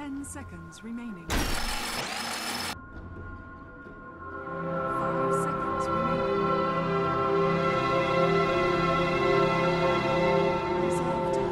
10 seconds remaining. 5 seconds remaining. Resolve time.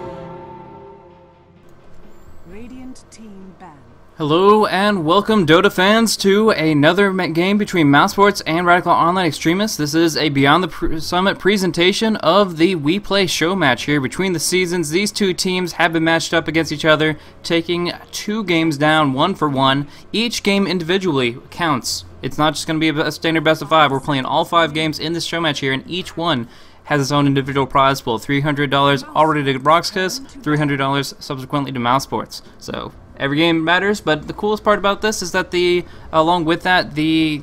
Radiant team ban. Hello and welcome, Dota fans, to another game between Mousesports and Radical Online Extremists. This is a Beyond the Summit presentation of the WePlay Showmatch here between the seasons. These two teams have been matched up against each other, taking 2 games down, 1 for 1. Each game individually counts. It's not just going to be a standard best of 5. We're playing all 5 games in this showmatch here, and each one has its own individual prize pool. $300 already to RoX.KiS, $300 subsequently to Mousesports. So every game matters, but the coolest part about this is that along with that, the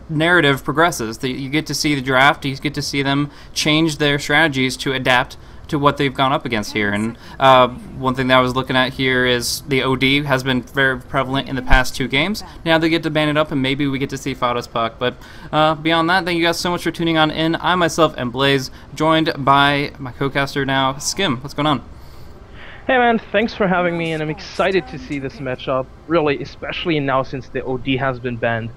narrative progresses. You get to see the draft, you get to see them change their strategies to adapt to what they've gone up against here. And one thing that I was looking at here is the OD has been very prevalent in the past 2 games. Now they get to ban it up, and maybe we get to see Fada's Puck. But beyond that, thank you guys so much for tuning on in. I myself am Blaze, joined by my co-caster now, Skim. What's going on? Hey man, thanks for having me, and I'm excited to see this matchup, really, especially now since the OD has been banned.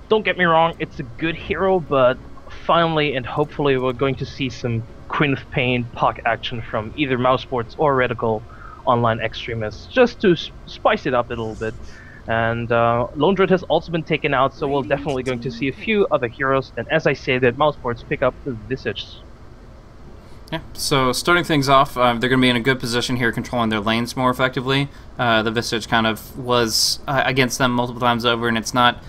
Don't get me wrong, it's a good hero, but finally and hopefully we're going to see some Queen of Pain puck action from either Mousesports or Radical Online Extremists, just to spice it up a little bit. And Lone Druid has also been taken out, so we're definitely going to see a few other heroes, and as I say that, Mousesports pick up the Visage. Yeah, so starting things off, they're going to be in a good position here controlling their lanes more effectively. The Visage kind of was against them multiple times over, and it's not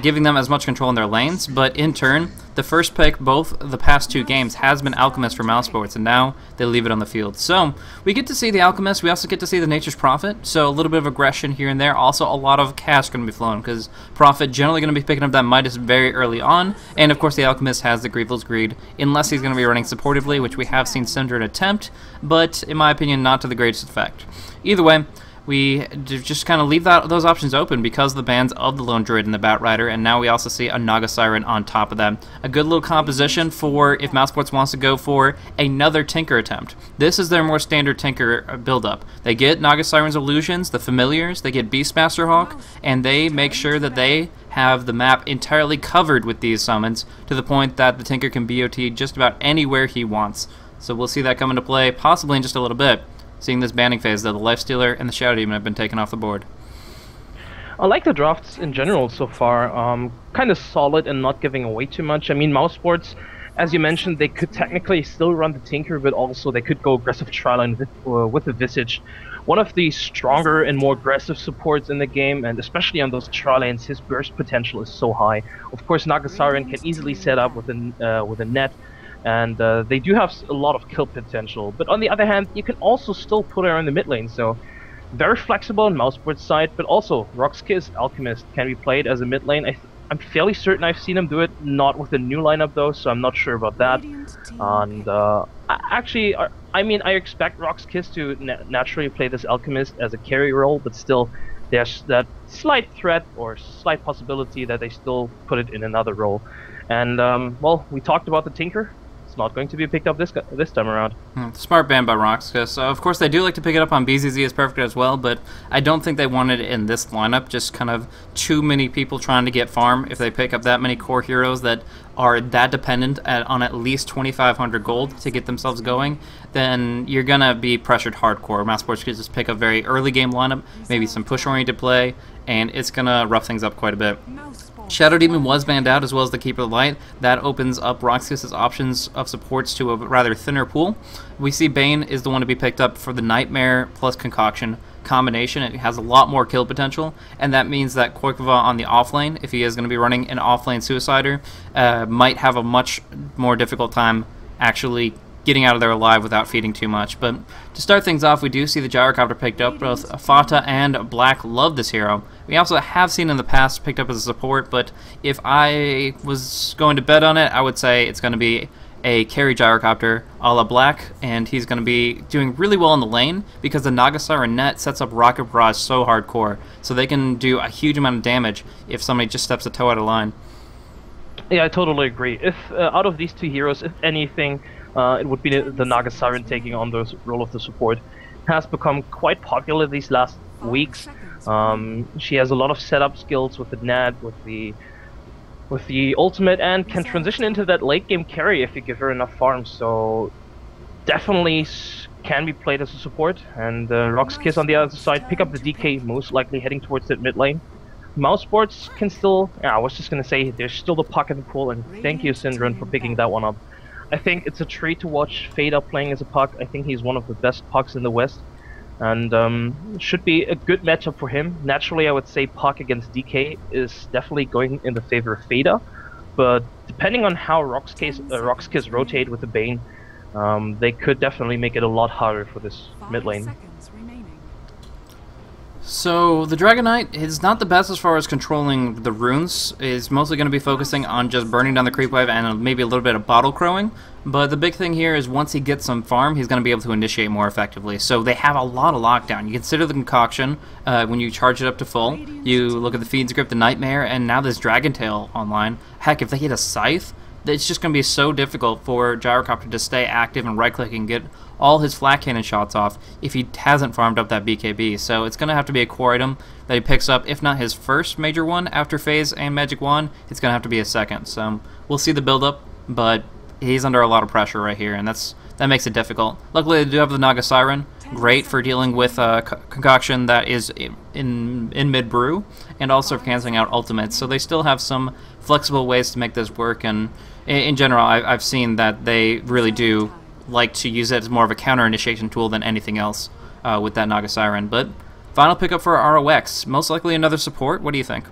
giving them as much control in their lanes, but in turn, the first pick both the past 2 games has been Alchemist for Mousesports, and now they leave it on the field. So we get to see the Alchemist, we also get to see the Nature's Prophet, so a little bit of aggression here and there. Also a lot of cash going to be flowing, because Prophet generally going to be picking up that Midas very early on, and of course the Alchemist has the Grievel's Greed, unless he's going to be running supportively, which we have seen Syndra attempt, but in my opinion not to the greatest effect. Either way, we just kind of leave those options open because of the bans of the Lone Druid and the Bat Rider, and now we also see a Naga Siren on top of that. A good little composition for if Mousesports wants to go for another Tinker attempt. This is their more standard Tinker build-up. They get Naga Siren's Illusions, the Familiars, they get Beastmaster Hawk, and they make sure that they have the map entirely covered with these summons to the point that the Tinker can BOT just about anywhere he wants. So we'll see that come into play possibly in just a little bit. Seeing this banning phase, though, the Lifestealer and the Shadow Demon have been taken off the board. I like the drafts in general so far. Kind of solid and not giving away too much. I mean, Mousesports, as you mentioned, they could technically still run the Tinker, but also they could go aggressive Triline with the Visage. One of the stronger and more aggressive supports in the game, and especially on those Trilines, his burst potential is so high. Of course, Naga Siren can easily set up with a net, and they do have a lot of kill potential, but on the other hand, you can also still put her in the mid lane, so very flexible on Mousesports side, but also RoX.KiS Alchemist can be played as a mid lane. I'm fairly certain I've seen him do it, not with the new lineup though, so I'm not sure about that. And actually, I mean, I expect RoX.KiS to naturally play this Alchemist as a carry role, but still, there's that slight threat or slight possibility that they still put it in another role. And well, we talked about the Tinker. Not going to be picked up this time around. Smart ban by RoX.KiS. Of course, they do like to pick it up on BZZ as perfect as well, but I don't think they wanted it in this lineup. Just kind of too many people trying to get farm. If they pick up that many core heroes that are that dependent on at least 2,500 gold to get themselves going, then you're gonna be pressured hardcore. Mousesports could just pick a very early game lineup, maybe some push-oriented play, and it's gonna rough things up quite a bit. Shadow Demon was banned out, as well as the Keeper of the Light. That opens up RoX.KiS's options of supports to a rather thinner pool. We see Bane is the one to be picked up for the Nightmare plus Concoction combination. It has a lot more kill potential, and that means that Koikova on the offlane, if he is going to be running an offlane Suicider, might have a much more difficult time actually getting out of there alive without feeding too much. But to start things off, we do see the Gyrocopter picked up. Both Fata and Black love this hero. We also have seen in the past picked up as a support, but if I was going to bet on it, I would say it's going to be a carry Gyrocopter a la Black, and he's going to be doing really well in the lane because the Naga Siren net sets up Rocket Barrage so hardcore, so they can do a huge amount of damage if somebody just steps a toe out of line. Yeah, I totally agree. If out of these 2 heroes, if anything, it would be the Naga Siren taking on the role of the support. Has become quite popular these last weeks. She has a lot of setup skills with the Nat, with the ultimate, and can transition into that late game carry if you give her enough farms. So definitely can be played as a support. And RoX.KiS on the other side pick up the DK, most likely heading towards that mid lane. Mousesports can still, yeah, I was just gonna say, there's still the puck in the pool, and thank you Syndron for picking that one up. I think it's a treat to watch Fada playing as a puck. I think he's one of the best pucks in the West, and should be a good matchup for him. Naturally, I would say puck against DK is definitely going in the favor of Fada, but depending on how RoX.KiS rotate with the Bane, they could definitely make it a lot harder for this mid lane. So the Dragon Knight is not the best as far as controlling the runes. Is mostly going to be focusing on just burning down the creep wave and maybe a little bit of bottle crowing. But the big thing here is once he gets some farm, he's going to be able to initiate more effectively. So they have a lot of lockdown. You consider the concoction when you charge it up to full. You look at the feed script, the Nightmare, and now this Dragon Tail online. Heck, if they hit a Scythe, it's just going to be so difficult for Gyrocopter to stay active and right-click and get all his flat cannon shots off if he hasn't farmed up that BKB. So it's going to have to be a core item that he picks up. If not his first major one after Phase and Magic Wand, it's going to have to be a second. So we'll see the build-up, but he's under a lot of pressure right here, and that makes it difficult. Luckily, they do have the Naga Siren, great for dealing with concoction that is in mid-brew, and also for canceling out ultimates. So they still have some flexible ways to make this work, and in general, I've seen that they really do like to use it as more of a counter initiation tool than anything else with that Naga Siren. But final pickup for RoX, most likely another support. What do you think?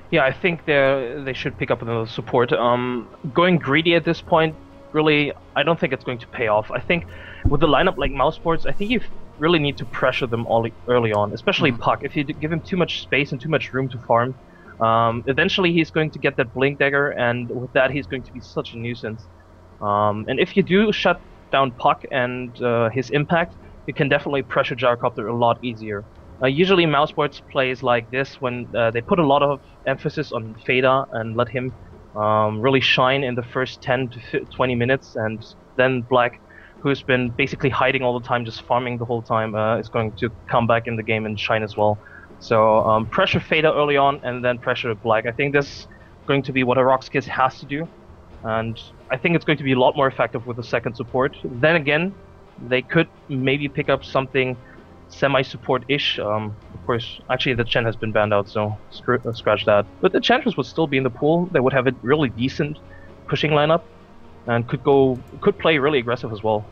Yeah, I think they should pick up another support. Going greedy at this point, really, I don't think it's going to pay off. I think with a lineup like Mousesports, I think you really need to pressure them early on, especially Puck. If you give him too much space and too much room to farm, eventually he's going to get that Blink Dagger, and with that he's going to be such a nuisance. And if you do shut down Puck and his impact, you can definitely pressure Gyrocopter a lot easier. Usually Mousesports plays like this when they put a lot of emphasis on Fada and let him really shine in the first 10 to 20 minutes, and then Black, who's been basically hiding all the time, just farming the whole time, is going to come back in the game and shine as well. So pressure Fada early on and then pressure Black. I think this is going to be what a RoX.KiS has to do, and I think it's going to be a lot more effective with the second support. Then again, they could maybe pick up something semi-support-ish. Of course, actually the Chen has been banned out, so scratch that. But the Enchantress would still be in the pool. They would have a really decent pushing lineup and could play really aggressive as well.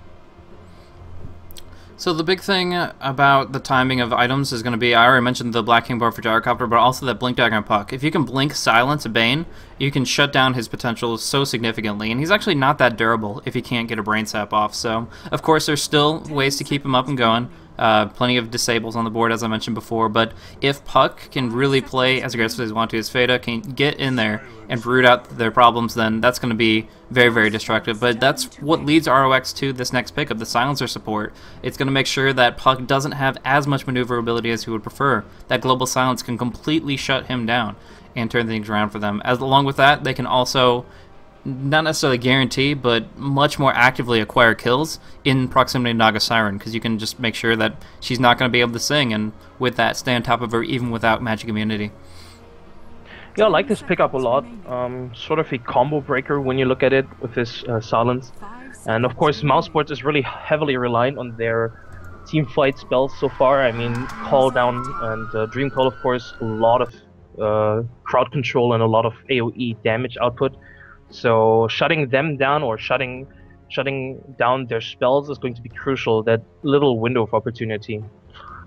So the big thing about the timing of items is going to be, I already mentioned the Black King board for Gyrocopter, but also that Blink Dagger and Puck. If you can Blink Silence a Bane, you can shut down his potential so significantly, and he's actually not that durable if you can't get a Brain Sap off. So, of course, there's still ways to keep him up and going. Plenty of disables on the board, as I mentioned before, but if Puck can really play as aggressively as he wants to, as Fada can get in there and root out their problems, then that's going to be very, very destructive. But that's what leads RoX to this next pickup, the Silencer support. It's going to make sure that Puck doesn't have as much maneuverability as he would prefer. That Global Silence can completely shut him down and turn things around for them. Along with that, they can also not necessarily guarantee, but much more actively acquire kills in proximity to Naga Siren, because you can just make sure that she's not going to be able to sing, and with that, stay on top of her even without magic immunity. Yeah, I like this pickup a lot. Sort of a combo breaker when you look at it with this silence. And of course, Mousesports is really heavily reliant on their team fight spells so far. I mean, Call Down and Dream Call, of course, a lot of crowd control and a lot of AoE damage output. So shutting them down or shutting down their spells is going to be crucial, that little window of opportunity.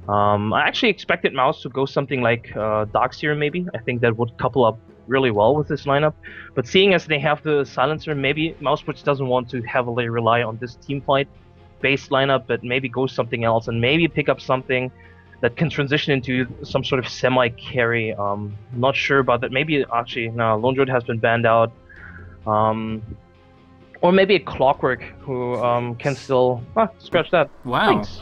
I actually expected Mouse to go something like Darkseer maybe. I think that would couple up really well with this lineup. But seeing as they have the Silencer, maybe Mousesports doesn't want to heavily rely on this team fight based lineup, but maybe go something else and maybe pick up something that can transition into some sort of semi-carry. Not sure about that. Maybe actually, no, Lone Druid has been banned out. Or maybe a Clockwork who can still scratch that. Wow. Clinks.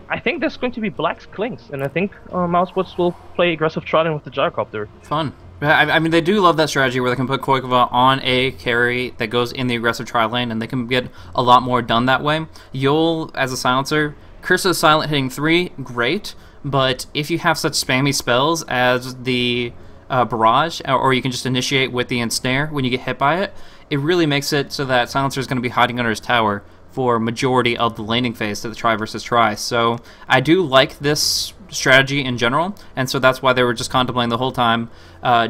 I think there's going to be Black's Clinks, and I think Mousesports will play aggressive Trident with the Gyrocopter. Fun. I mean, they do love that strategy where they can put Koikova on a carry that goes in the aggressive tri lane, and they can get a lot more done that way. You'll, as a silencer, Curse of the Silent hitting 3, great, but if you have such spammy spells as the barrage, or you can just initiate with the ensnare when you get hit by it, it really makes it so that Silencer is going to be hiding under his tower for majority of the laning phase to the try versus try. So I do like this strategy in general, and so that's why they were just contemplating the whole time,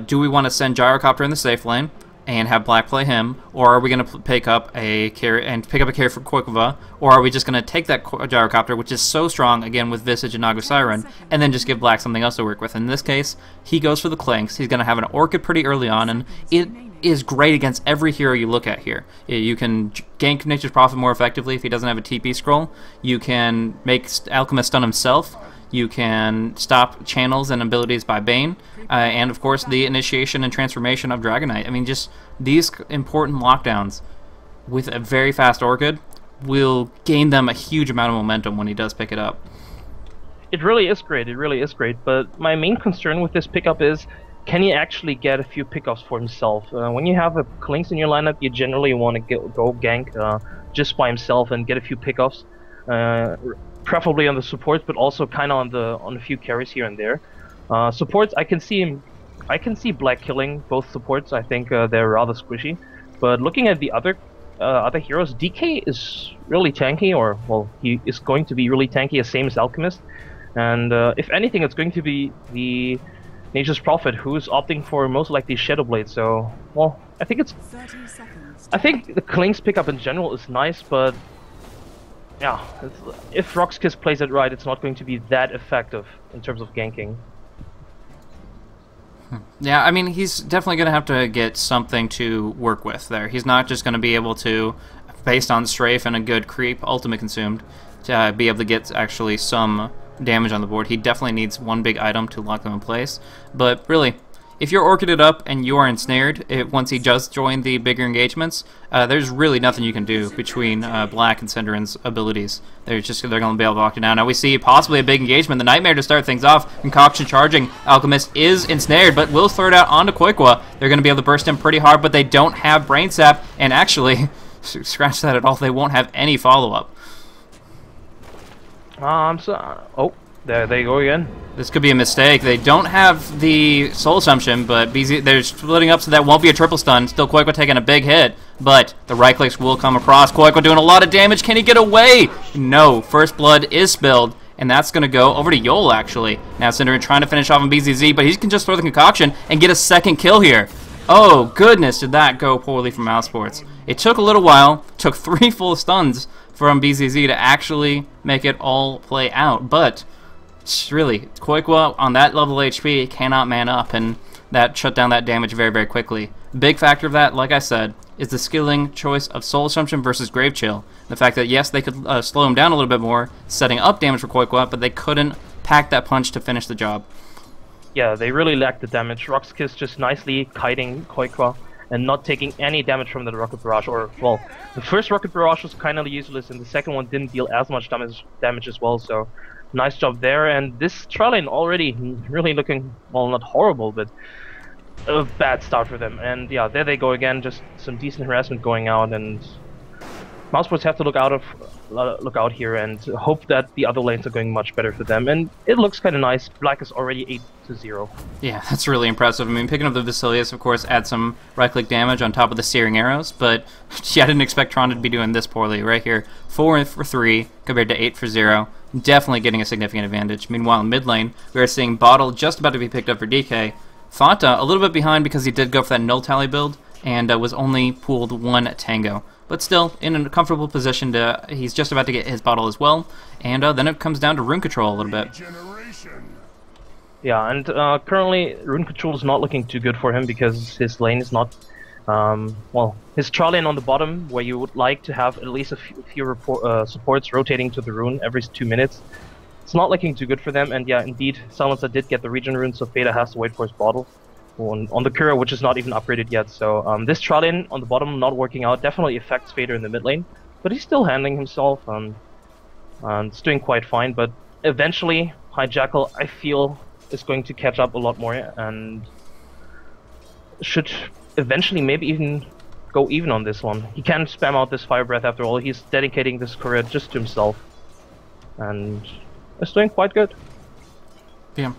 do we want to send Gyrocopter in the safe lane and have Black play him, or are we going to pick up a carry for Quickva, or are we just going to take that Gyrocopter, which is so strong, again, with Visage and Nagu Siren, and then just give Black something else to work with? In this case, he goes for the Clanks. He's going to have an Orchid pretty early on, and it is great against every hero you look at here. You can gank Nature's Prophet more effectively if he doesn't have a TP scroll. You can make Alchemist stun himself. You can stop channels and abilities by Bane, and of course the initiation and transformation of Dragonite. I mean, just these important lockdowns with a very fast Orchid will gain them a huge amount of momentum when he does pick it up. It really is great, it really is great, but my main concern with this pickup is, can he actually get a few pickups for himself? When you have a Klinks in your lineup, you generally want to go gank just by himself and get a few pickups. Preferably on the supports, but also kind of on a few carries here and there. Supports, I can see Black killing both supports. I think they're rather squishy. But looking at the other heroes, DK is really tanky, or well, he is going to be really tanky, same as Alchemist. And if anything, it's going to be the Nature's Prophet who's opting for most likely Shadow Blade. So, well, I think it's. 30 seconds. I think the Klinks pickup in general is nice, but yeah, if RoX.KiS plays it right, it's not going to be that effective in terms of ganking. Yeah, I mean, he's definitely going to have to get something to work with there. He's not just going to be able to, based on strafe and a good creep ultimate consumed, to be able to get actually some damage on the board. He definitely needs one big item to lock them in place. But really, if you're Orchided up and you are ensnared, once he does join the bigger engagements, there's really nothing you can do between Black and Synderen's abilities. They're going to be able to lock it down. Now we see possibly a big engagement. The Nightmare to start things off. Concoction charging. Alchemist is ensnared, but will throw it out onto Quickwa. They're going to be able to burst him pretty hard, but they don't have Brain Sap, and actually, scratch that at all, they won't have any follow-up. Oh, there they go again. This could be a mistake. They don't have the Soul Assumption, but BZ, they're splitting up so that won't be a triple stun. Still Quickwa taking a big hit, but the right clicks will come across. Quickwa doing a lot of damage. Can he get away? No. First blood is spilled, and that's going to go over to Yol, actually. Now Synderen trying to finish off on BZZ, but he can just throw the concoction and get a second kill here. Oh, goodness, did that go poorly from Mousesports. It took a little while, took 3 full stuns from BZZ to actually make it all play out, but really, Quickwa on that level HP cannot man up, and that shut down that damage very, very quickly. Big factor of that, like I said, is the skilling choice of Soul Assumption versus Grave Chill. The fact that, yes, they could slow him down a little bit more, setting up damage for Quickwa, but they couldn't pack that punch to finish the job. Yeah, they really lacked the damage. RoX.KiS just nicely kiting Quickwa and not taking any damage from the Rocket Barrage. Or, well, the first Rocket Barrage was kind of useless, and the second one didn't deal as much damage as well, so nice job there. And this Trellin already really looking, well, not horrible, but a bad start for them. And yeah, there they go again, just some decent harassment going out, and Mousesports have to look out here and hope that the other lanes are going much better for them. And it looks kind of nice. Black is already 8-0. Yeah, that's really impressive. I mean, picking up the Basilius, of course, adds some right-click damage on top of the Searing Arrows, but yeah, I didn't expect Tron to be doing this poorly right here. 4 for 3 compared to 8 for 0. Definitely getting a significant advantage. Meanwhile, in mid lane, we are seeing Bottle just about to be picked up for DK. Fanta a little bit behind because he did go for that null tally build and was only pooled 1 Tango. But still, in a comfortable position to, he's just about to get his Bottle as well. And then it comes down to Rune Control a little bit. Yeah, and currently Rune Control is not looking too good for him because his lane is not, well, his trial lane on the bottom, where you would like to have at least a few supports rotating to the Rune every 2 minutes. It's not looking too good for them, and yeah, indeed, Silencer did get the Regen Rune, so Fada has to wait for his Bottle on the Kura, which is not even upgraded yet. So this trial lane on the bottom not working out definitely affects Fada in the mid lane, but he's still handling himself, and it's doing quite fine. But eventually, Hijackal, I feel, is going to catch up a lot more, and should eventually maybe even go even on this one. He can spam out this Fire Breath after all. He's dedicating this career just to himself, and it's doing quite good. Yeah.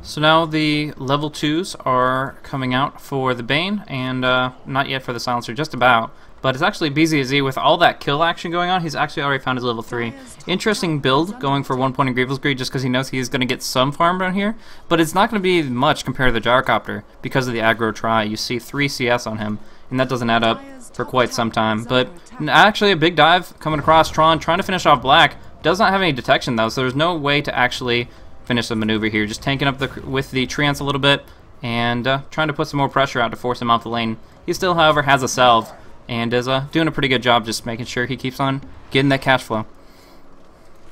So now the level 2s are coming out for the Bane, and not yet for the Silencer, just about. But it's actually BZZ with all that kill action going on. He's actually already found his level 3. Interesting build, going for 1 point in Grievous Greed just because he knows he's going to get some farm down here. But it's not going to be much compared to the Gyrocopter because of the aggro try. You see 3 CS on him, and that doesn't add up for quite some time. But actually a big dive coming across Tron, trying to finish off Black. Does not have any detection though, so there's no way to actually finish the maneuver here. Just tanking up with the Treants a little bit and trying to put some more pressure out to force him off the lane. He still, however, has a salve and is doing a pretty good job just making sure he keeps on getting that cash flow.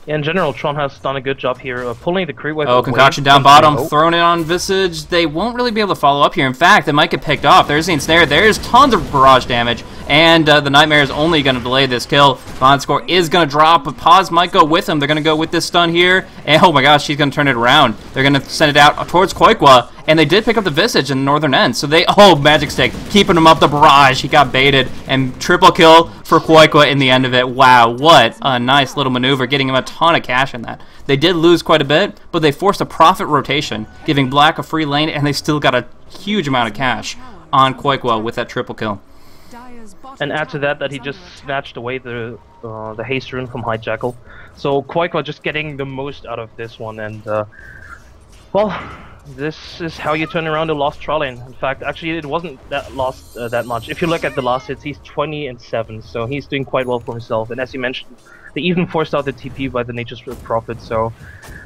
Yeah, in general, Tron has done a good job here pulling the creep wave. Oh, Concoction down bottom, throwing it on Visage. They won't really be able to follow up here. In fact, they might get picked off. There's the ensnare. There's tons of barrage damage, and the Nightmare is only going to delay this kill. Mousesports is going to drop, but Paz might go with him. They're going to go with this stun here, and oh my gosh, she's going to turn it around. They're going to send it out towards Koikwa, and they did pick up the Visage in the northern end, so they, oh, Magic Stick, keeping him up the barrage. He got baited, and triple kill for Koikwa in the end of it. Wow, what a nice little maneuver, getting him a ton of cash in that. They did lose quite a bit, but they forced a profit rotation, giving Black a free lane, and they still got a huge amount of cash on Koikwa with that triple kill. And add to that he just snatched away the haste rune from Hijackal. So Koikwa just getting the most out of this one, and well, this is how you turn around a lost trial lane. In fact, actually, it wasn't that lost that much. If you look at the last hits, he's 20-7, so he's doing quite well for himself. And as you mentioned, they even forced out the TP by the Nature's Prophet, so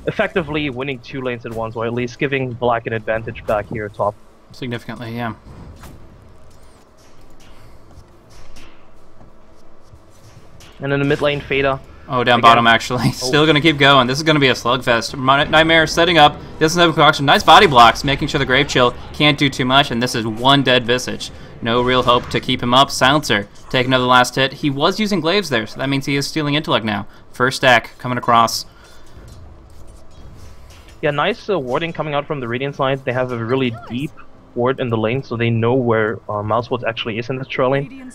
effectively winning 2 lanes at once, or at least giving Black an advantage back here at top. Significantly, yeah. And in the mid lane, Fada. Oh, down bottom, actually. Still going to keep going. This is going to be a slugfest. Nightmare setting up. This is a concoction. Nice body blocks, making sure the Grave Chill can't do too much, and this is 1 dead Visage. No real hope to keep him up. Silencer, take another last hit. He was using Glaives there, so that means he is stealing Intellect now. First stack coming across. Yeah, nice warding coming out from the Radiant side. They have a really deep ward in the lane, so they know where Mousesports actually is in this trail lane.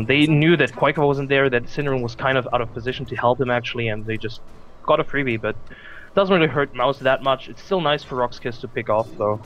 They knew that Koikwa wasn't there, that Syndrome was kind of out of position to help him actually, and they just got a freebie, but doesn't really hurt Mouse that much. It's still nice for RoX.KiS to pick off, though.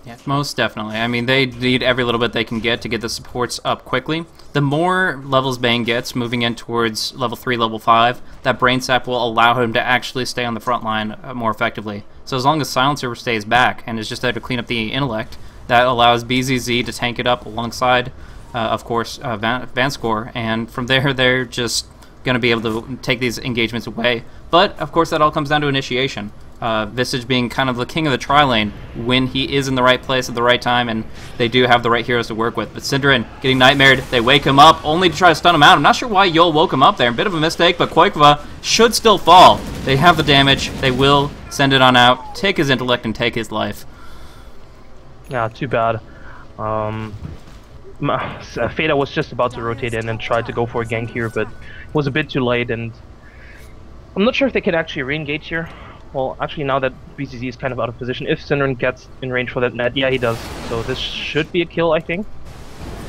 Yeah, most definitely. I mean, they need every little bit they can get to get the supports up quickly. The more levels Bane gets, moving in towards level 3, level 5, that Brain Sap will allow him to actually stay on the front line more effectively. So as long as Silencer stays back and is just there to clean up the Intellect, that allows BZZ to tank it up alongside, of course, Vanscore, and from there they're just going to be able to take these engagements away. But, of course, that all comes down to initiation. Visage being kind of the king of the tri-lane when he is in the right place at the right time, and they do have the right heroes to work with. But Synderen getting nightmared, they wake him up only to try to stun him out. I'm not sure why Yol woke him up there, a bit of a mistake, but Koikwa should still fall. They have the damage, they will send it on out, take his intellect and take his life. Yeah, too bad. Fada was just about to rotate in and try to go for a gank here, but was a bit too late, and I'm not sure if they can actually re-engage here. Well, actually, now that BCZ is kind of out of position, if Synderen gets in range for that net, yeah, he does. So this should be a kill, I think.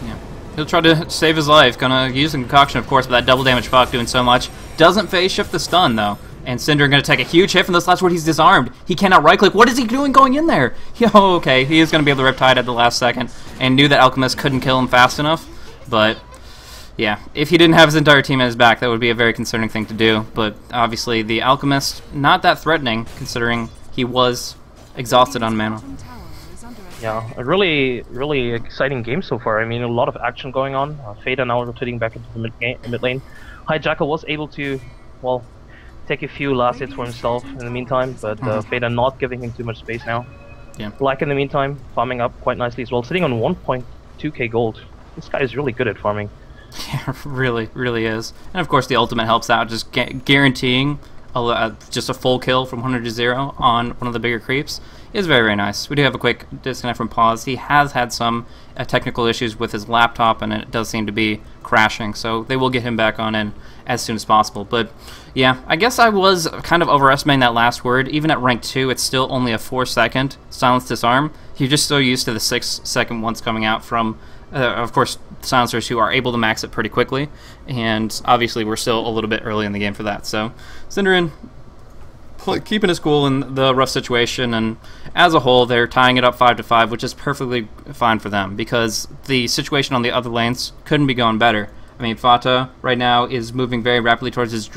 Yeah. He'll try to save his life. Gonna use the concoction, of course, but that double damage fuck doing so much. Doesn't phase shift the stun, though. And Synderen gonna take a huge hit from this last word. He's disarmed. He cannot right-click. What is he doing going in there? Oh, okay, he is gonna be able to Riptide at the last second, and knew that Alchemist couldn't kill him fast enough, but yeah, if he didn't have his entire team at his back, that would be a very concerning thing to do. But obviously, the Alchemist, not that threatening, considering he was exhausted on mana. Yeah, a really, really exciting game so far. I mean, a lot of action going on. Fada now rotating back into the mid lane. Hijackal was able to, well, take a few last hits for himself in the meantime, but Fada not giving him too much space now. Yeah. Black in the meantime, farming up quite nicely as well, sitting on 1.2k gold. This guy is really good at farming. Yeah, really, really is. And of course the ultimate helps out, just guaranteeing just a full kill from 100 to 0 on one of the bigger creeps is very, very nice. We do have a quick disconnect from Pause. He has had some technical issues with his laptop, and it does seem to be crashing, so they will get him back on in as soon as possible. But yeah, I guess I was kind of overestimating that last word. Even at rank 2, it's still only a 4-second silence disarm. You're just so used to the 6-second ones coming out from of course, silencers who are able to max it pretty quickly, and obviously we're still a little bit early in the game for that. So, Synderen keeping his cool in the rough situation, and as a whole, they're tying it up 5-5, which is perfectly fine for them because the situation on the other lanes couldn't be going better. I mean, Fata right now is moving very rapidly towards his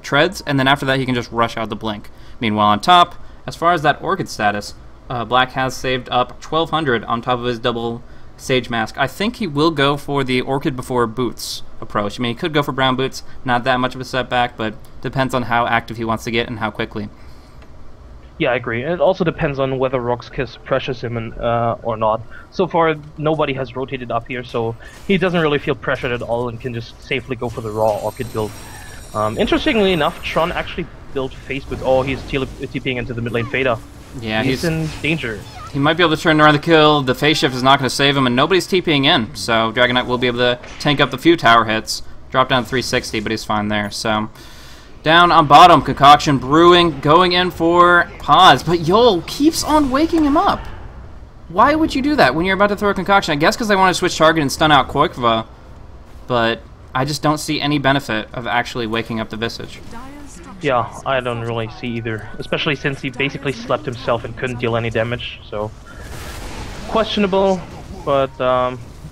treads, and then after that, he can just rush out the blink. Meanwhile, on top, as far as that Orchid status, Black has saved up 1,200 on top of his double Sage Mask. I think he will go for the Orchid before Boots approach. I mean, he could go for Brown Boots, not that much of a setback, but depends on how active he wants to get and how quickly. Yeah, I agree. It also depends on whether RoX.KiS pressures him or not. So far, nobody has rotated up here, so he doesn't really feel pressured at all and can just safely go for the raw Orchid build. Interestingly enough, Tron actually built Face Boots. Oh, he's TPing into the mid lane Fader. Yeah, he's in danger. He might be able to turn around the kill. The phase shift is not going to save him, and nobody's TPing in. So Dragon Knight will be able to tank up the few tower hits. Drop down 360, but he's fine there. So down on bottom, Concoction brewing, going in for pause. But Yol keeps on waking him up. Why would you do that when you're about to throw a Concoction? I guess because they want to switch target and stun out Koikva. But I just don't see any benefit of actually waking up the Visage. Yeah, I don't really see either, especially since he basically slept himself and couldn't deal any damage, so questionable, but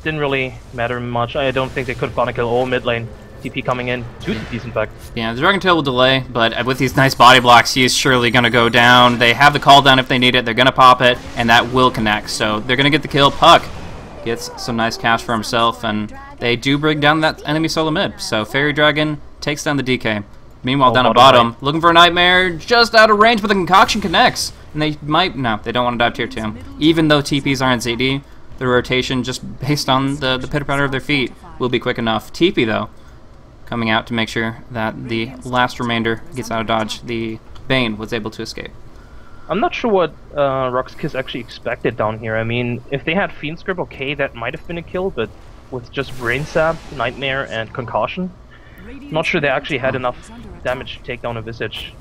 didn't really matter much. I don't think they could have gone to kill all mid lane. TP coming in, 2 TPs in fact. Yeah, the Dragon Tail will delay, but with these nice body blocks, he's surely going to go down. They have the call down if they need it, they're going to pop it, and that will connect, so they're going to get the kill. Puck gets some nice cash for himself, and they do bring down that enemy solo mid, so Fairy Dragon takes down the DK. Meanwhile, down at bottom, looking for a Nightmare, just out of range, but the Concoction connects. And they might, no, they don't want to dive tier 2. Even though TPs aren't ZD, the rotation, just based on the pitter-patter of their feet, will be quick enough. TP, though, coming out to make sure that the last remainder gets out of dodge. The Bane was able to escape. I'm not sure what RoX.KiS actually expected down here. I mean, if they had Fiend Script, okay, that might have been a kill, but with just Brain Sap, Nightmare, and Concussion, not sure they actually had enough damage to take down a Visage,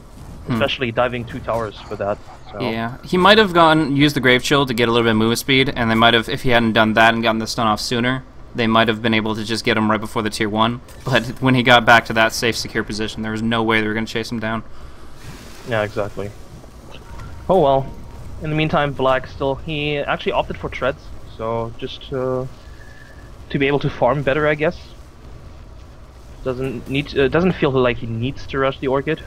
especially diving 2 towers for that. So. Yeah, he might have used the Grave Chill to get a little bit of move speed, and they might have, if he hadn't done that and gotten the stun off sooner, they might have been able to just get him right before the tier 1. But when he got back to that safe, secure position, there was no way they were going to chase him down. Yeah, exactly. Oh well. In the meantime, Black still, he actually opted for treads, so just to be able to farm better, I guess. Doesn't feel like he needs to rush the Orchid.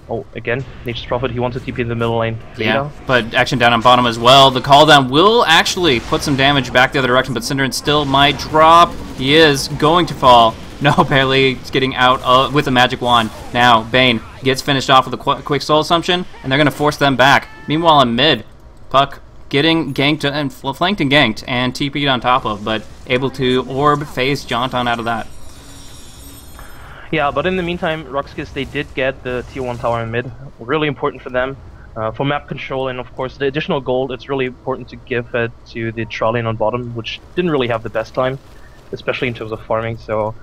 Oh, again, Nature's Prophet, he wants to TP in the middle lane. Yeah, but action down on bottom as well. The call down will actually put some damage back the other direction, but Cinderin still might drop. He is going to fall. No, barely. He's getting out with a magic wand. Now, Bane gets finished off with a quick soul assumption, and they're going to force them back. Meanwhile, in mid, Puck getting ganked and flanked and ganked and TP'd on top of, but able to orb phase jaunt on out of that. Yeah, but in the meantime, RoX.KiS, they did get the tier 1 tower in mid. Really important for them. For map control and of course the additional gold, it's really important to give it to the trolley on bottom, which didn't really have the best time, especially in terms of farming. So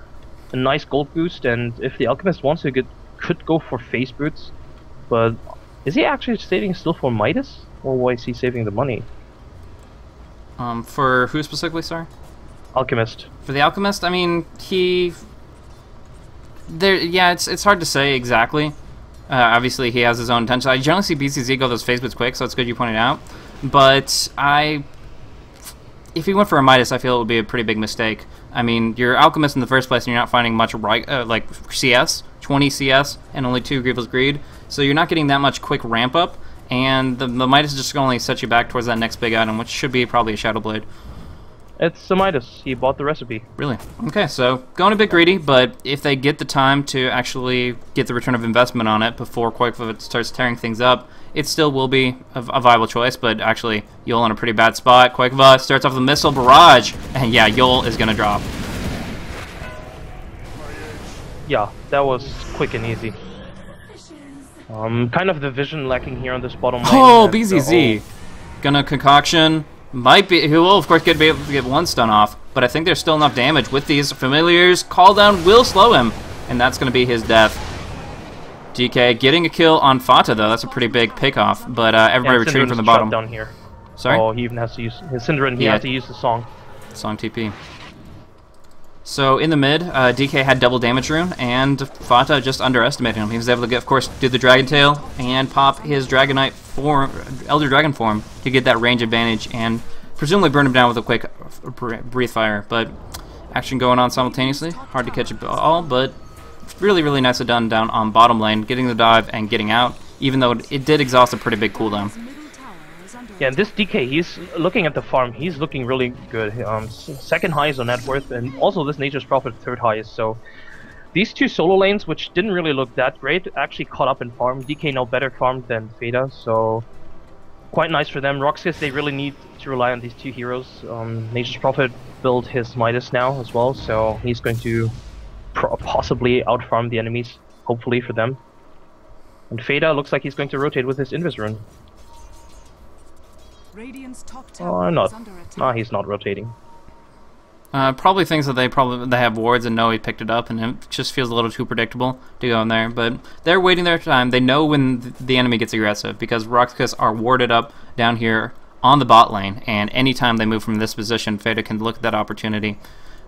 a nice gold boost, and if the Alchemist wants to could go for face boots, but is he actually saving still for Midas? Or why is he saving the money? For who specifically, sorry? Alchemist. For the Alchemist, I mean, yeah, it's hard to say exactly. Obviously, he has his own intentions. I generally see BCZ go those phase boots quick, so it's good you pointed out. But if he went for a Midas, I feel it would be a pretty big mistake. I mean, you're Alchemist in the first place, and you're not finding much like CS, 20 CS, and only 2 Grievous Greed. So you're not getting that much quick ramp up. And the Midas is just going to only set you back towards that next big item, which should be probably a Shadow Blade. It's a Midas. He bought the recipe. Really? Okay, so going a bit greedy, but if they get the time to actually get the return of investment on it before Koikva starts tearing things up, it still will be a viable choice, but actually, Yol in a pretty bad spot. Koikva starts off with a Missile Barrage, and yeah, Yol is going to drop. Yeah, that was quick and easy. Kind of the vision lacking here on this bottom lane. Oh, BZZ. Gonna Concoction. Might be, he will of course be able to get 1 stun off, but I think there's still enough damage with these familiars. Call down will slow him, and that's gonna be his death. DK getting a kill on Fata though, that's a pretty big pick-off, but everybody retreating from the bottom. Down here. Sorry? Oh, he even has to use his Cinderin, he has to use the song. Song TP. So in the mid, DK had double damage rune, and Fata just underestimated him. He was able to, get, of course, do the Dragon Tail and pop his Dragonite form, Elder Dragon form, to get that range advantage and presumably burn him down with a quick Breathe Fire. But action going on simultaneously, hard to catch it all, but really, really nicely done down on bottom lane, getting the dive and getting out, even though it did exhaust a pretty big cooldown. Yeah, and this DK, he's looking at the farm, he's looking really good. Second highest on net worth, and also this Nature's Prophet third highest, so these two solo lanes, which didn't really look that great, actually caught up in farm. DK now better farmed than Feda, so quite nice for them. RoX.KiS, they really need to rely on these two heroes. Nature's Prophet built his Midas now as well, so he's going to possibly out-farm the enemies, hopefully for them. And Feda looks like he's going to rotate with his Invis rune. Or not. Ah, he's not rotating. Probably thinks that they have wards and know he picked it up, and it just feels a little too predictable to go in there. But they're waiting their time. They know when the enemy gets aggressive, because RoX.KiS are warded up down here on the bot lane, and anytime they move from this position, Feda can look at that opportunity.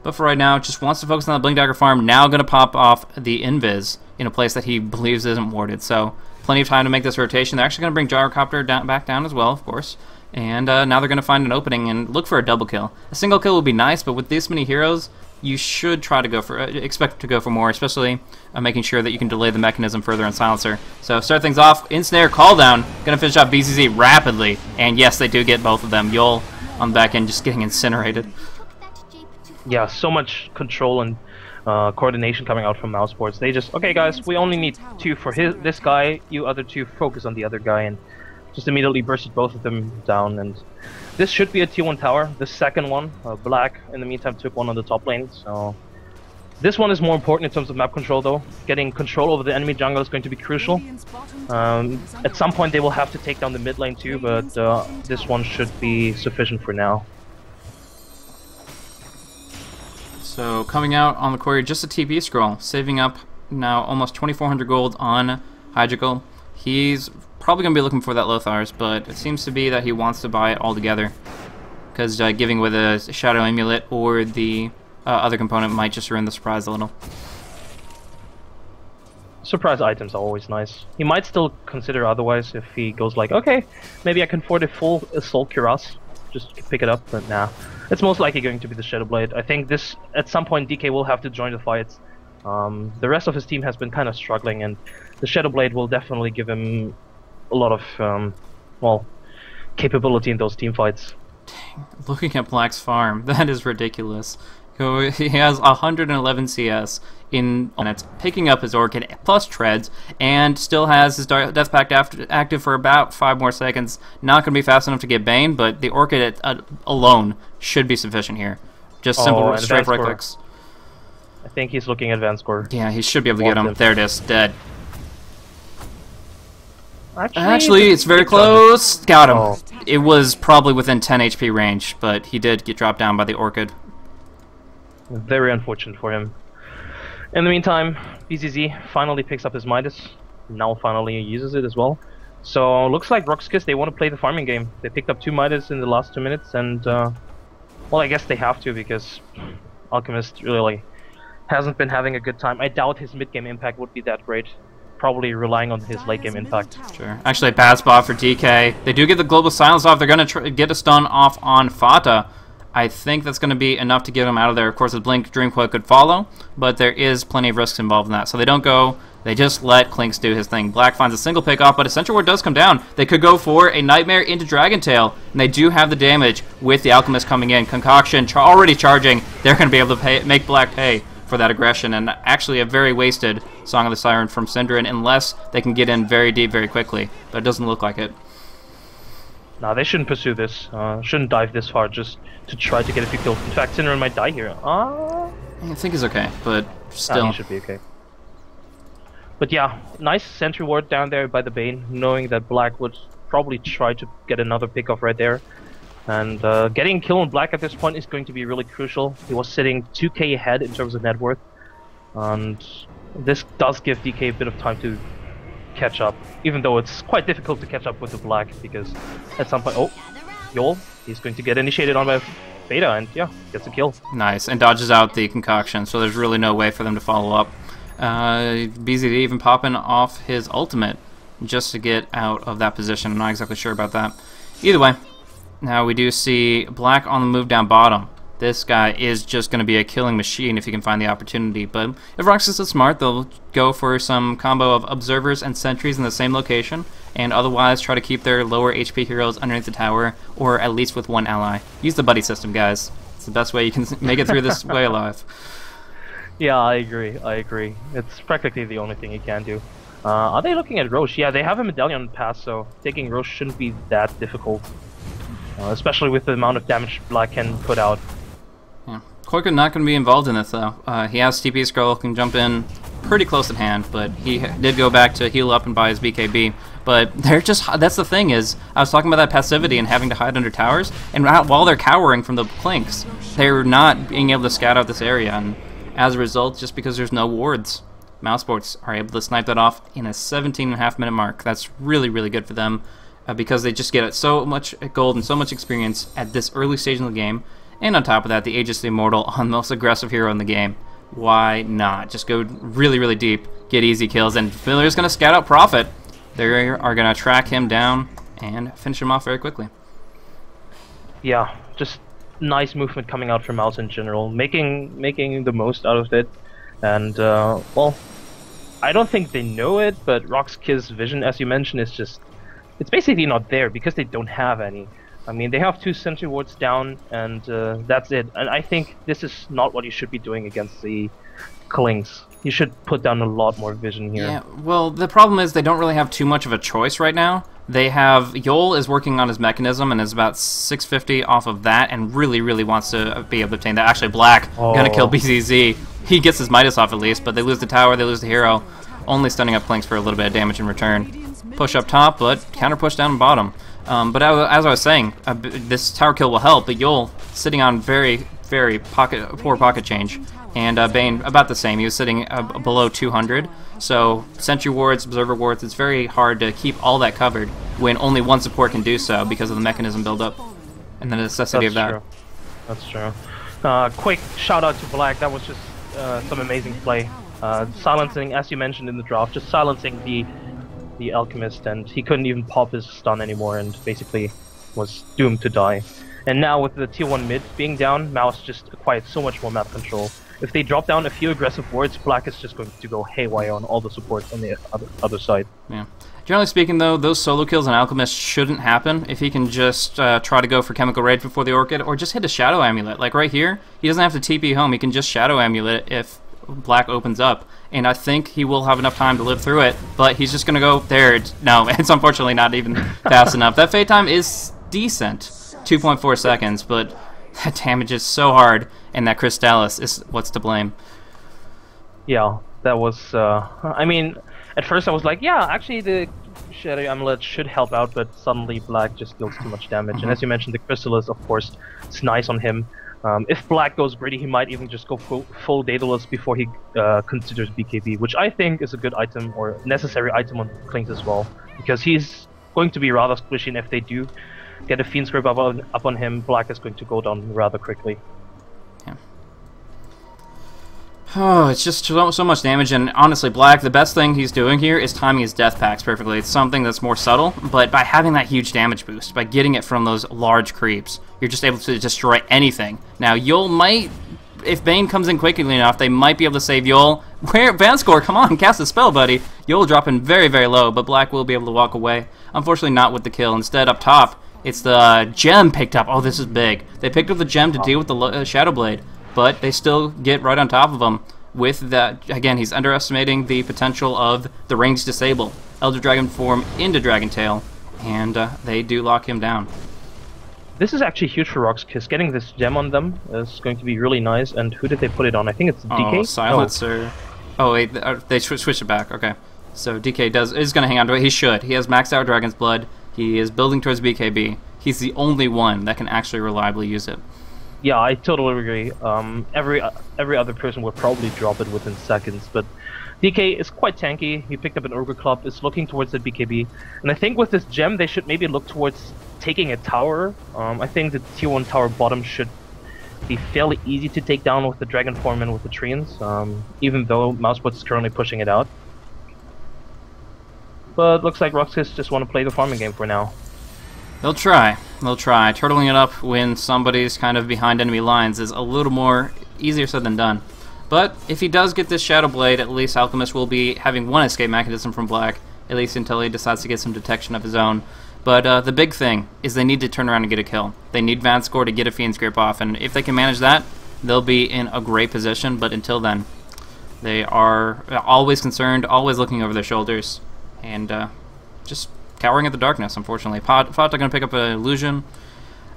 But for right now, just wants to focus on the Blink Dagger farm. Now going to pop off the Invis in a place that he believes isn't warded. So plenty of time to make this rotation. They're actually going to bring Gyrocopter back down as well, of course. And now they're going to find an opening and look for a double kill. A single kill would be nice, but with this many heroes, you should try to go for, expect to go for more, especially making sure that you can delay the mechanism further in Silencer. So start things off, Ensnare, call down, going to finish off BZZ rapidly. And yes, they do get both of them. Yol on the back end just getting incinerated. Yeah, so much control and coordination coming out from Mousesports. They just, okay guys, we only need two for this guy, you other two focus on the other guy, and just immediately bursted both of them down. And this should be a tier 1 tower. The second one, Black, in the meantime took one on the top lane, so this one is more important in terms of map control though. Getting control over the enemy jungle is going to be crucial. At some point they will have to take down the mid lane too, but this one should be sufficient for now. So coming out on the courier, just a TP scroll, saving up now almost 2,400 gold on Hydreigal. He's probably going to be looking for that Lothar's, but it seems to be that he wants to buy it all together, because giving with a Shadow Amulet or the other component might just ruin the surprise a little. Surprise items are always nice. He might still consider otherwise if he goes like, okay, maybe I can afford a full Assault Cuirass, just pick it up, but nah. It's most likely going to be the Shadow Blade. I think this, at some point, DK will have to join the fights. The rest of his team has been kind of struggling, and the Shadow Blade will definitely give him a lot of, well, capability in those team fights. Dang, looking at Black's farm, that is ridiculous. He has 111 CS in minutes, picking up his Orchid plus treads, and still has his Death Pact active for about 5 more seconds. Not going to be fast enough to get Bane, but the Orchid alone should be sufficient here. Just simple, straight right clicks. I think he's looking at Van Score. Yeah, he should be able to get him. There it is, dead. Actually, it's very close. Got him. It was probably within 10 HP range, but he did get dropped down by the Orchid. Very unfortunate for him. In the meantime, BZZ finally picks up his Midas. Now finally uses it as well. So looks like RoX.KiS, they want to play the farming game. They picked up 2 Midas in the last 2 minutes, and well, I guess they have to, because Alchemist really hasn't been having a good time. I doubt his mid-game impact would be that great. Probably relying on his late-game impact. Sure. Actually, a bad spot for DK. They do get the Global Silence off. They're going to get a stun off on Fata. I think that's going to be enough to get him out of there. Of course, the Blink Dreamcoil could follow, but there is plenty of risks involved in that. So they don't go. They just let Clinks do his thing. Black finds a single pick off, but Essential Ward does come down. They could go for a Nightmare into Dragon Tail, and they do have the damage with the Alchemist coming in. Concoction already charging. They're going to be able to make Black pay for that aggression, and actually a very wasted Song of the Siren from Synderen, unless they can get in very deep very quickly, but it doesn't look like it. No, they shouldn't pursue this. Shouldn't dive this far just to try to get a few kills. In fact, Synderen might die here. I think he's okay, but still. He should be okay. But yeah, nice sentry ward down there by the Bane, knowing that Black would probably try to get another pick off right there. And getting a kill on Black at this point is going to be really crucial. He was sitting 2k ahead in terms of net worth, and this does give DK a bit of time to catch up, even though it's quite difficult to catch up with the Black, because at some point, oh, Yol, he's going to get initiated on by Beta, and yeah, gets a kill. Nice, and dodges out the concoction, so there's really no way for them to follow up. BZD even popping off his ultimate just to get out of that position. I'm not exactly sure about that. Either way, now we do see Black on the move down bottom. This guy is just going to be a killing machine if he can find the opportunity, but if RoX.KiS is smart, they'll go for some combo of observers and sentries in the same location, and otherwise try to keep their lower HP heroes underneath the tower, or at least with one ally. Use the buddy system, guys. It's the best way you can make it through this way alive. Yeah, I agree. It's practically the only thing you can do. Are they looking at Roche? Yeah, they have a medallion pass, so taking Roche shouldn't be that difficult. Especially with the amount of damage Black can put out. Yeah. Koika not going to be involved in this, though. He has TP scroll, can jump in pretty close at hand, but he did go back to heal up and buy his BKB. But they're just, that's the thing is, I was talking about that passivity and having to hide under towers, and while they're cowering from the Clinks, they're not being able to scout out this area, and as a result, just because there's no wards, Mousesports are able to snipe that off in a 17.5 minute mark. That's really, really good for them, because they just get so much gold and so much experience at this early stage in the game. And on top of that, the Aegis the Immortal on the most aggressive hero in the game. Why not? Just go really, really deep, get easy kills, and Miller's going to scout out Prophet. They are going to track him down and finish him off very quickly. Yeah, just nice movement coming out from Mouse in general, making the most out of it. And, well, I don't think they know it, but RoX.KiS vision, as you mentioned, is just... It's basically not there because they don't have any. I mean, they have 2 sentry wards down, and that's it. And I think this is not what you should be doing against the Klings. You should put down a lot more vision here. Yeah, well, the problem is they don't really have too much of a choice right now. They have... Yol is working on his mechanism and is about 650 off of that and really, really wants to be able to obtain that. Actually, Black gonna kill BZZ. He gets his Midas off at least, but they lose the tower, they lose the hero. Only stunning up Klings for a little bit of damage in return. Push up top, but counter push down bottom. But as I was saying, this tower kill will help, but Yol sitting on very, very poor pocket change. And Bane, about the same. He was sitting below 200. So sentry wards, observer wards, it's very hard to keep all that covered when only one support can do so because of the mechanism buildup and the necessity of that. That's true. Quick shout out to Black. That was just some amazing play. Silencing, as you mentioned in the draft, just silencing the Alchemist, and he couldn't even pop his stun anymore and basically was doomed to die. And now with the tier 1 mid being down, Mouse just acquired so much more map control. If they drop down a few aggressive wards, Black is just going to go haywire on all the supports on the other side. Yeah. Generally speaking, though, those solo kills on Alchemist shouldn't happen if he can just try to go for Chemical Rage before the Orchid, or just hit a Shadow Amulet. Like right here, he doesn't have to TP home, he can just Shadow Amulet if Black opens up. And I think he will have enough time to live through it, but he's just going to go there. No, it's unfortunately not even fast enough. That Fade time is decent, 2.4 seconds, but that damage is so hard, and that Crystallis is what's to blame. Yeah, that was... I mean, at first I was like, yeah, actually the Shadow Amulet should help out, but suddenly Black just deals too much damage. And as you mentioned, the Crystallis, of course, it's nice on him. If Black goes greedy, he might even just go full Daedalus before he considers BKB, which I think is a good item, or necessary item on Klings as well, because he's going to be rather squishy, and if they do get a Fiend's Grip up on him, Black is going to go down rather quickly. Yeah. Oh, it's just so much damage, and honestly, Black, the best thing he's doing here is timing his death packs perfectly. It's something that's more subtle, but by having that huge damage boost, by getting it from those large creeps, you're just able to destroy anything. Now, Yol might, if Bane comes in quickly enough, they might be able to save Yol. Where, Vanscore, come on, cast a spell, buddy. Yol dropping very, very low, but Black will be able to walk away. Unfortunately, not with the kill. Instead, up top, it's the gem picked up. Oh, this is big. They picked up the gem to deal with the Shadow Blade, but they still get right on top of him. With that, again, he's underestimating the potential of the range disable. Elder Dragon form into Dragon Tail, and they do lock him down. This is actually huge for RoX.KiS. Getting this gem on them is going to be really nice. And who did they put it on? I think it's DK? Oh, Silencer. Oh, wait, they switched it back. Okay. So DK is going to hang on to it. He should. He has maxed out Dragon's Blood. He is building towards BKB. He's the only one that can actually reliably use it. Yeah, I totally agree. Every other person would probably drop it within seconds, but DK is quite tanky. He picked up an Ogre Club, is looking towards the BKB, and I think with this gem they should maybe look towards taking a tower. I think the tier 1 tower bottom should be fairly easy to take down with the Dragon Form and with the Treants, even though Mousesports is currently pushing it out. But looks like RoX.KiS just want to play the farming game for now. They'll try. They'll try. Turtling it up when somebody's kind of behind enemy lines is a little more easier said than done. But if he does get this Shadow Blade, at least Alchemist will be having one escape mechanism from Black, at least until he decides to get some detection of his own. But the big thing is they need to turn around and get a kill. They need Vanscore to get a Fiend's Grip off, and if they can manage that, they'll be in a great position. But until then, they are always concerned, always looking over their shoulders, and just cowering at the darkness, unfortunately. Fata going to pick up an illusion.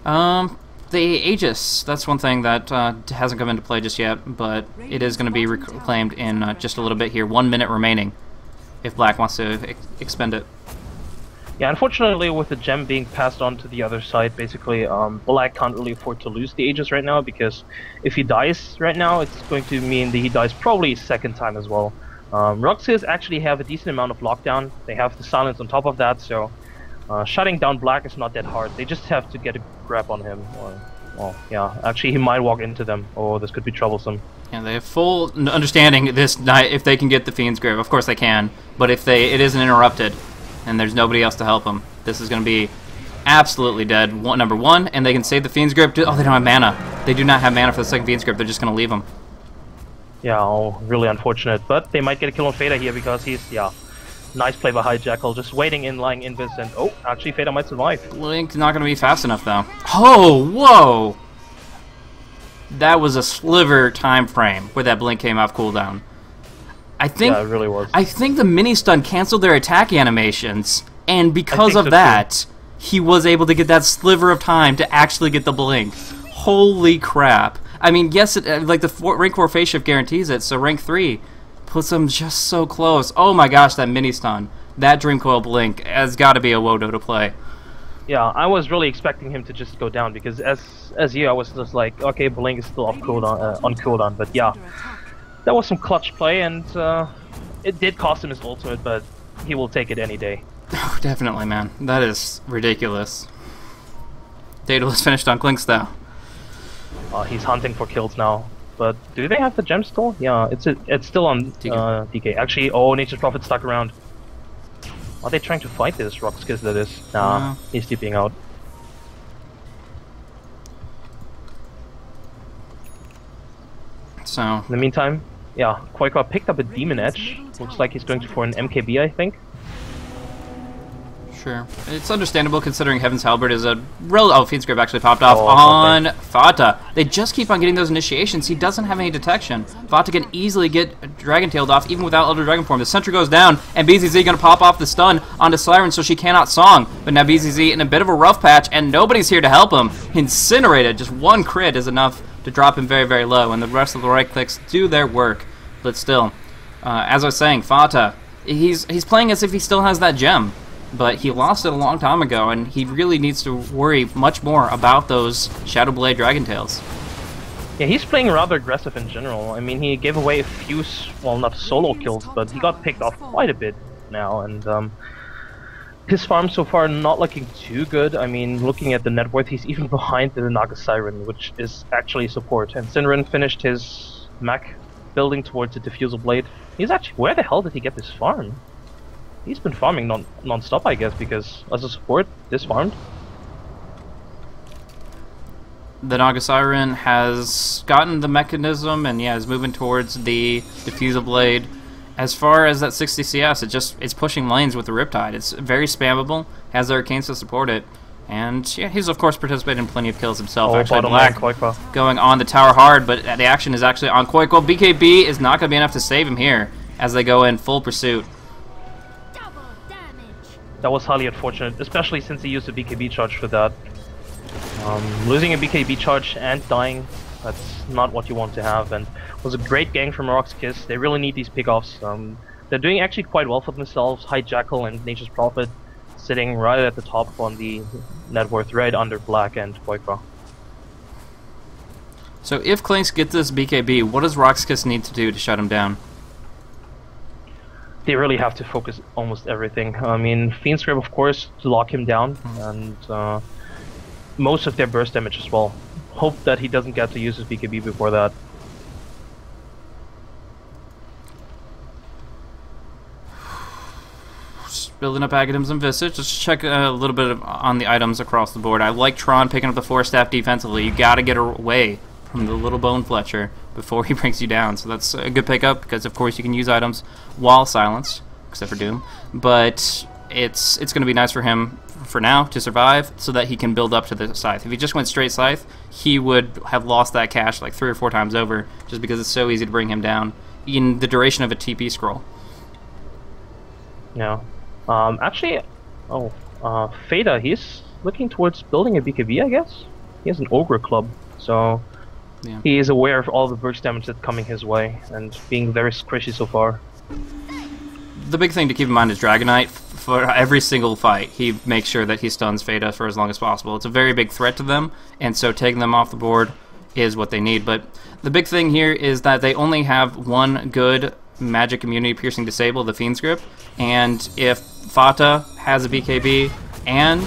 The Aegis, that's one thing that hasn't come into play just yet, but it is going to be reclaimed in just a little bit here. 1 minute remaining if Black wants to expend it. Yeah, unfortunately, with the gem being passed on to the other side, basically, Black can't really afford to lose the Aegis right now, because if he dies right now, it's going to mean that he dies probably second time as well. RoX.KiS actually have a decent amount of lockdown. They have the silence on top of that, so shutting down Black is not that hard. They just have to get a grab on him. Or, well, yeah, actually he might walk into them. Oh, this could be troublesome. Yeah, they have full understanding this night if they can get the Fiend's Grip. Of course they can, but if it isn't interrupted and there's nobody else to help them, this is going to be absolutely dead. Number one, and they can save the Fiend's Grip. Oh, they don't have mana. They do not have mana for the second Fiend's Grip. They're just going to leave them. Yeah, oh, really unfortunate. But they might get a kill on Fader here because he's, yeah, nice play by Hijackal, just waiting in, lying invis, and oh, actually Fader might survive. Link's not going to be fast enough, though. Oh, whoa! That was a sliver time frame where that blink came off cooldown. I think, yeah, it really was. I think the mini-stun canceled their attack animations, and because of so that, he was able to get that sliver of time to actually get the blink. Holy crap. I mean, yes, like the rank 4 phase shift guarantees it, so rank 3 puts them just so close. Oh my gosh, that mini-stun. That Dream Coil blink has got to be a Wodo to play. Yeah, I was really expecting him to just go down, because as you, I was just like, okay, blink is still off cooldown, on cooldown, but yeah. That was some clutch play, and it did cost him his ultimate, but he will take it any day. Oh, definitely, man. That is ridiculous. Daedalus finished on Klinks, though. He's hunting for kills now. But do they have the gem still? Yeah, it's still on DK. Actually, oh, Nature's Prophet stuck around. Are they trying to fight this RoX.KiS that is? Nah, he's TPing out. So in the meantime, yeah, Quaker picked up a Demon Edge. Looks like he's going for an MKB, I think. sure. It's understandable considering Heaven's Halberd is a real... Oh, Fiend's Grip actually popped off on Fata. They just keep on getting those initiations. He doesn't have any detection. Fata can easily get Dragon-tailed off even without Elder Dragon Form. The Sentry goes down, and BZZ going to pop off the stun onto Siren so she cannot Song. But now BZZ in a bit of a rough patch, and nobody's here to help him. Incinerated. Just one crit is enough to drop him very, very low, and the rest of the right clicks do their work. But still, as I was saying, Fata, he's playing as if he still has that gem. But he lost it a long time ago, and he really needs to worry much more about those Shadow Blade Dragon Tails. Yeah, he's playing rather aggressive in general. I mean, he gave away a few, well, not solo kills, but he got picked off quite a bit now, and his farm so far not looking too good. I mean, looking at the net worth, he's even behind the Naga Siren, which is actually support. And Sinrin finished his mech building towards the Diffusal Blade. He's actually, where the hell did he get this farm? He's been farming non-stop, I guess, because as a support, this farmed. The Naga Siren has gotten the mechanism and yeah, is moving towards the Diffusal Blade. As far as that 60 CS, it's pushing lanes with the Riptide. It's very spammable, has the Arcanes to support it. And yeah, he's of course participated in plenty of kills himself. Actually, Black going on the tower hard, but the action is actually on Koiko. BKB is not going to be enough to save him here as they go in full pursuit. That was highly unfortunate, especially since he used a BKB charge for that. Losing a BKB charge and dying, that's not what you want to have, and it was a great gang from RoX.KiS. They really need these pickoffs. They're doing actually quite well for themselves. Hijackal and Nature's Prophet sitting right at the top on the net worth, right under Black and Koikra. So if Klinks gets this BKB, what does RoX.KiS need to do to shut him down? They really have to focus almost everything. I mean, Fiend's Grip, of course, to lock him down, and most of their burst damage as well. hope that he doesn't get to use his BKB before that. Just building up Aghanim's and Visage. Let's check a little bit on the items across the board. I like Tron picking up the 4-staff defensively. You gotta get away from the little Bone Fletcher before he brings you down. So that's a good pickup because, of course, you can use items while silenced, except for Doom. But it's going to be nice for him for now to survive so that he can build up to the Scythe. If he just went straight Scythe, he would have lost that cash like 3 or 4 times over just because it's so easy to bring him down in the duration of a TP scroll. Yeah. Actually, Fada, he's looking towards building a BKB, I guess. He has an Ogre Club, so yeah. He is aware of all the burst damage that's coming his way and being very squishy so far. The big thing to keep in mind is Dragonite. For every single fight, he makes sure that he stuns Fada for as long as possible. It's a very big threat to them, and so taking them off the board is what they need. But the big thing here is that they only have one good magic immunity piercing disable, the Fiend's Grip, and if Fata has a BKB and,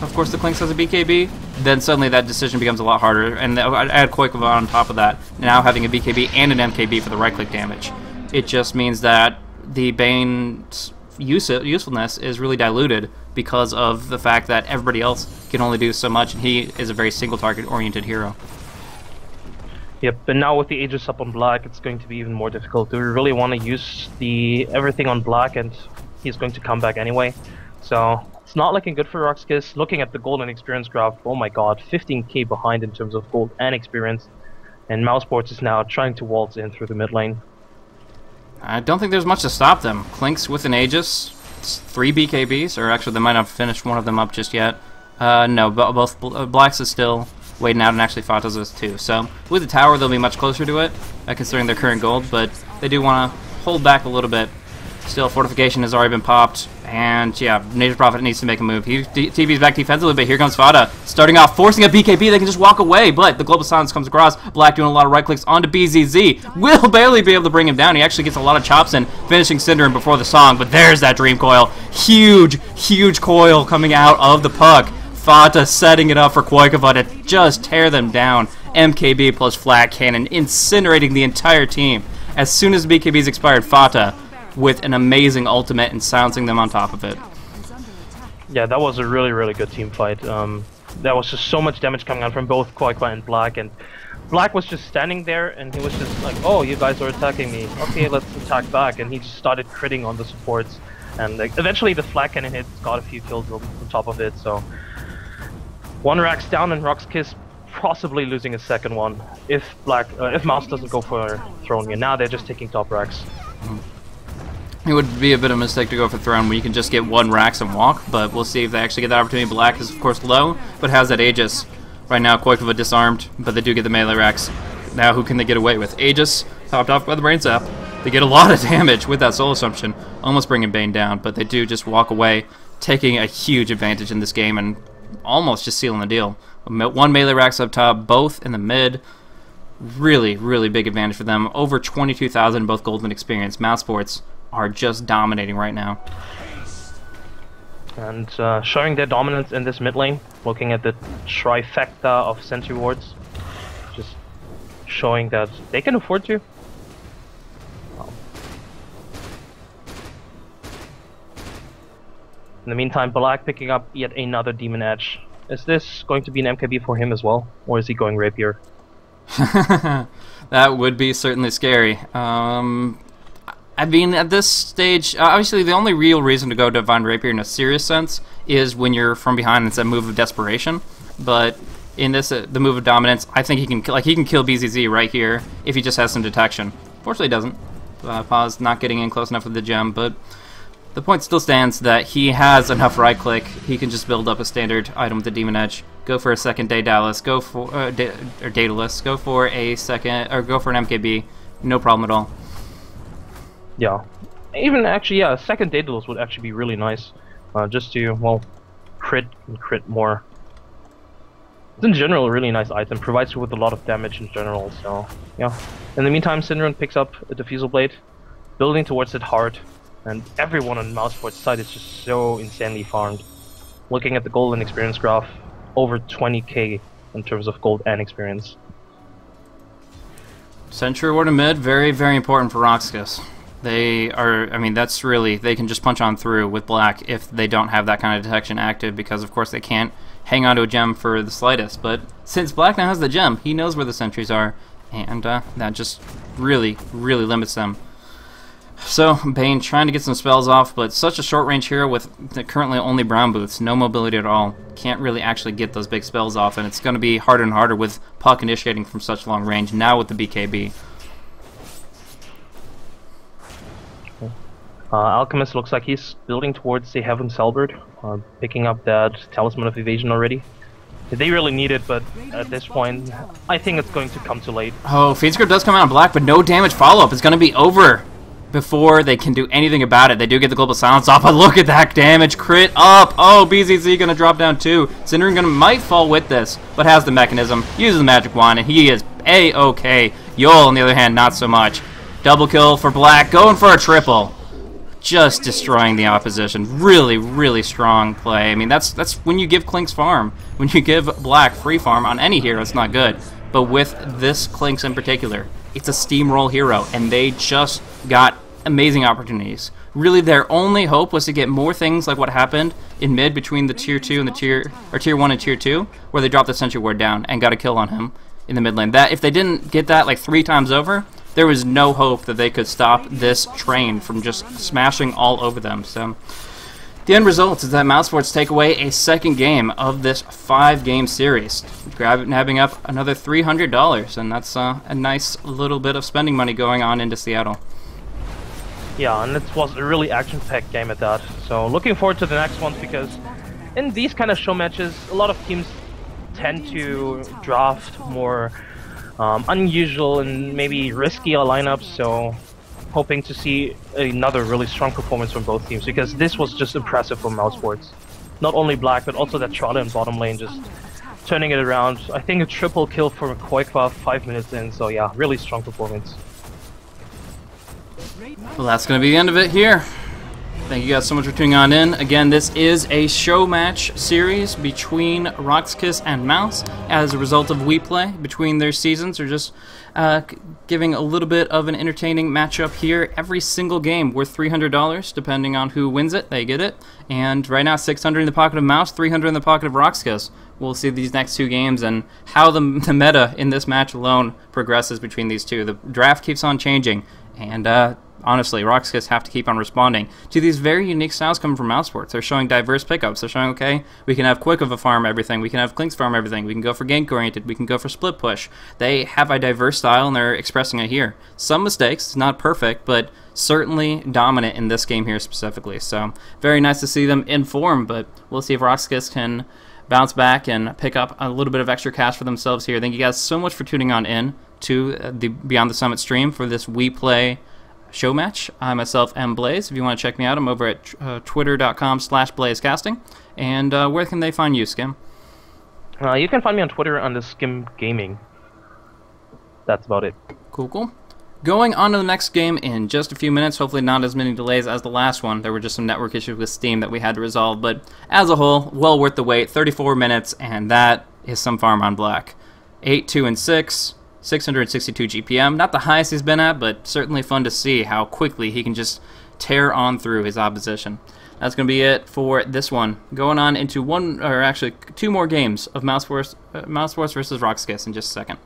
of course, the Clinks has a BKB, then suddenly that decision becomes a lot harder. And I add Koikova on top of that, now having a BKB and an MKB for the right-click damage. It just means that the Bane's usefulness is really diluted because of the fact that everybody else can only do so much, and he is a very single-target-oriented hero. Yep, and now with the Aegis up on Black, it's going to be even more difficult. Do we really want to use everything on Black, and he's going to come back anyway? So it's not looking good for RoX.KiS. Looking at the gold and experience graph, oh my god, 15k behind in terms of gold and experience, and Mousesports is now trying to waltz in through the mid lane. I don't think there's much to stop them. Clinks with an Aegis, 3 BKBs, or actually they might not have finished one of them up just yet. No, both Blacks is still waiting out, and actually Fata's is too. So with the tower, they'll be much closer to it, considering their current gold, but they do want to hold back a little bit. Still, Fortification has already been popped, and yeah, Nature Prophet needs to make a move. He TV's back defensively, but here comes Fata. Starting off, forcing a BKB, they can just walk away, but the Global Silence comes across. Black doing a lot of right clicks onto BZZ. Will barely be able to bring him down. He actually gets a lot of chops in, finishing Cinderin before the song, but there's that Dream Coil. Huge, huge coil coming out of the puck. Fata setting it up for Koikova to just tear them down. MKB plus Flat Cannon, incinerating the entire team. As soon as BKB's expired, Fata with an amazing ultimate and silencing them on top of it. Yeah, that was a really, really good team fight. There was just so much damage coming out from both Koikova and Black, and Black was just standing there and he was just like, oh, you guys are attacking me. Okay, let's attack back, and he just started critting on the supports, and like, eventually the Flat Cannon hit got a few kills on top of it, so 1 Rax down and RoX.KiS possibly losing a second one if Mouse doesn't go for Throne. And now they're just taking top Rax. It would be a bit of a mistake to go for Throne where you can just get 1 Rax and walk, but we'll see if they actually get that opportunity. Black is, of course, low, but has that Aegis. Right now, Koikova disarmed, but they do get the melee Rax. Now, who can they get away with? Aegis, topped off by the Brain Sap. They get a lot of damage with that Soul Assumption, almost bringing Bane down, but they do just walk away, taking a huge advantage in this game and almost just sealing the deal. 1 melee Rax up top, both in the mid. Really, really big advantage for them. Over 22,000 both gold and experience. Mousesports are just dominating right now. And showing their dominance in this mid lane, looking at the trifecta of sentry wards, just showing that they can afford to. In the meantime, Black picking up yet another Demon Edge. Is this going to be an MKB for him as well, or is he going Rapier? That would be certainly scary. I mean, at this stage, obviously the only real reason to go Divine Rapier in a serious sense is when you're from behind. It's a move of desperation. But in this, the move of dominance, I think he can kill BZZ right here if he just has some detection. Fortunately, he doesn't. Pause not getting in close enough with the gem, but the point still stands that he has enough right click. He can just build up a standard item with the Demon Edge. Go for a second Daedalus. Go for or Daedalus. Go for a second, or go for an MKB. No problem at all. Yeah, even actually, yeah, a second Daedalus would actually be really nice, just to, well, crit and crit more. It's in general a really nice item, provides you with a lot of damage in general, so, yeah. In the meantime, Cinderin picks up a Diffusal Blade, building towards it hard, and everyone on Mousesports' side is just so insanely farmed. Looking at the golden experience graph, over 20k in terms of gold and experience. Sentry Ward in mid, very, very important for RoX.KiS. They are, I mean, that's really, they can just punch on through with black if they don't have that kind of detection active, because of course they can't hang on to a gem for the slightest. But since black now has the gem, he knows where the sentries are, and that just really, really limits them. So Bane trying to get some spells off, but such a short range hero with currently only brown boots, no mobility at all, can't really actually get those big spells off, and it's going to be harder and harder with Puck initiating from such long range, now with the BKB. Alchemist looks like he's building towards the Heaven's Halberd, picking up that Talisman of Evasion already. They really need it, but at this point, I think it's going to come too late. Oh, Fiend's Grip does come out on black, but no damage follow-up. It's going to be over before they can do anything about it. They do get the Global Silence off, but look at that damage crit up. Oh, BZZ going to drop down too. Cindering might fall with this, but has the mechanism, uses the magic wand, and he is A-okay. Yol, on the other hand, not so much. Double kill for black, going for a triple. Just destroying the opposition. Really, really strong play. I mean, that's when you give Klink's farm. When you give black free farm on any hero, it's not good. But with this Klink's in particular, it's a steamroll hero, and they just got amazing opportunities. Really, their only hope was to get more things like what happened in mid between the tier 2 and the tier 1 and tier 2, where they dropped the Sentry Ward down and got a kill on him in the mid lane. That if they didn't get that like 3 times over, there was no hope that they could stop this train from just smashing all over them. So the end result is that Mousesports take away a second game of this 5-game series, nabbing up another $300, and that's a nice little bit of spending money going on into Seattle. Yeah, and it was a really action-packed game at that. So looking forward to the next ones, because in these kind of show matches, a lot of teams tend to draft more unusual and maybe riskier lineups, so hoping to see another really strong performance from both teams, because this was just impressive from Mousesports. Not only black, but also that Trotter in bottom lane just turning it around. I think a triple kill for Koikwa 5 minutes in, so yeah, really strong performance. Well, that's going to be the end of it here. Thank you guys so much for tuning on in. Again, this is a show match series between RoX.KiS and Mouse as a result of WePlay between their seasons. They're just giving a little bit of an entertaining matchup here. Every single game worth $300, depending on who wins it, they get it. And right now, $600 in the pocket of Mouse, $300 in the pocket of RoX.KiS. We'll see these next 2 games and how the meta in this match alone progresses between these two. The draft keeps on changing, and honestly, RoX.KiS have to keep on responding to these very unique styles coming from Mousesports. They're showing diverse pickups. They're showing, okay, we can have Quick of a farm everything. We can have Klink's farm everything. We can go for gank-oriented. We can go for split push. They have a diverse style, and they're expressing it here. Some mistakes. It's not perfect, but certainly dominant in this game here specifically. So very nice to see them in form, but we'll see if RoX.KiS can bounce back and pick up a little bit of extra cash for themselves here. Thank you guys so much for tuning on in to the Beyond the Summit stream for this WePlay show match. I myself am Blaze. If you want to check me out, I'm over at twitter.com/blazecasting. And where can they find you, Skim? You can find me on Twitter under Skim Gaming. That's about it. Cool, cool. Going on to the next game in just a few minutes. Hopefully not as many delays as the last one. There were just some network issues with Steam that we had to resolve. But as a whole, well worth the wait. 34 minutes, and that is some farm on black. 8, 2, and 6. 662 GPM, not the highest he's been at, but certainly fun to see how quickly he can just tear on through his opposition. That's going to be it for this one. Going on into 2 more games of Mousesports versus RoX.KiS in just a second.